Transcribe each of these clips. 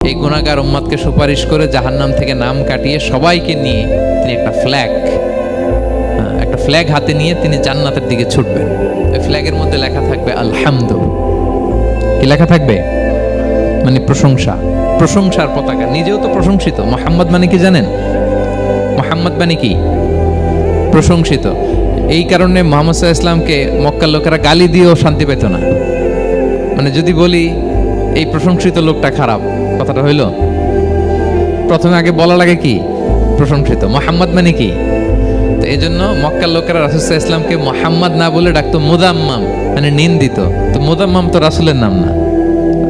এই গুনাহগার উম্মতকে সুপারিশ করে জাহান্নাম থেকে নাম কাটিয়ে সবাইকে নিয়ে তিনি একটা ফ্ল্যাগ হাতে নিয়ে তিনি জান্নাতের দিকে ছুটবেন। ওই ফ্ল্যাগের মধ্যে লেখা থাকবে আলহামদু। কি লেখা থাকবে? মানে প্রশংসার পতাকা। নিজেও তো প্রশংসিত। মুহাম্মদ মানে কি জানেন? মুহাম্মদ মানে কি? প্রশংসিত। এই কারণে মুহাম্মদ সাল্লাল্লাহু আলাইহি ওয়াসাল্লামকে মক্কার লোকেরা গালি দিয়েও শান্তি পেত না। মানে যদি বলি এই প্রশংসিত লোকটা খারাপ, কথাটা হইল? প্রথমে আগে বলা লাগে কি? প্রশংসিত। মুহাম্মদ মানে কি? তো এই জন্য মক্কার লোকেরা রাসূল সাল্লাল্লাহু আলাইহি ওয়াসাল্লামকে মুহাম্মদ না বলে ডাকতো মুদাম্মাম, মানে নিন্দিত। তো মুদাম্মাম তো রাসূলের নাম না,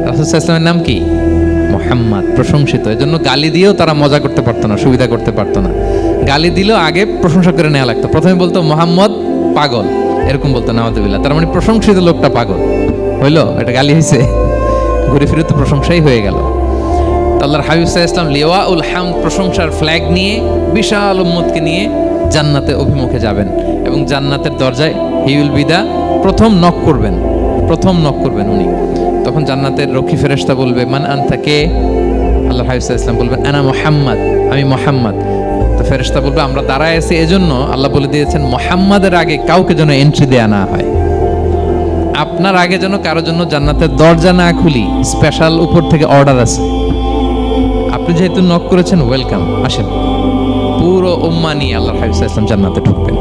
রাসূল সাল্লাল্লাহু আলাইহি ওয়াসাল্লামের নাম কি? মুহাম্মদ, প্রশংসিত। এই জন্য গালি দিয়েও তারা মজা করতে পারতো না, সুবিধা করতে পারতো না। গালি দিলেও আগে প্রশংসা করে নেওয়া লাগতো। প্রথমে বলতো মুহাম্মদ পাগল, এরকম বলতো নাউযুবিল্লাহ। তার মানে প্রশংসিত লোকটা পাগল হইলো, এটা গালি হয়েছে? ঘুরে ফিরে তো প্রশংসাই হয়ে গেল। আল্লাহর হাবিব সাল্লাল্লাহু আলাইহি ওয়াসাল্লাম লিওয়াউল হামদ, প্রশংসার ফ্ল্যাগ নিয়ে বিশাল উম্মতকে নিয়ে জান্নাতে অভিমুখে যাবেন এবং জান্নাতের দরজায় হি উইল বি দা প্রথম নক করবেন উনি। তখন জান্নাতের রক্ষী ফেরেশতা বলবে মান আনতা, কে? আল্লাহর হাবিব সাল্লাল্লাহু আলাইহি ওয়াসাল্লাম বলবেন আনা মুহাম্মদ, আমি মুহাম্মদ। তো ফেরেশতা বলবে আমরা দাঁড়ায় আছি এজন্য আল্লাহ বলে দিয়েছেন মুহাম্মাদের আগে কাউকে যেন এন্ট্রি দেয়া না হয়। আপনার আগে যেন কারোর জন্য জান্নাতের দরজা না খুলি, স্পেশাল উপর থেকে অর্ডার আছে। আপনি যেহেতু নক করেছেন, ওয়েলকাম, আসেন। পুরো উম্মাহ নিয়ে আল্লাহর হাবিব সাল্লাল্লাহু আলাইহি ওয়াসাল্লাম জান্নাতে ঢুকবেন।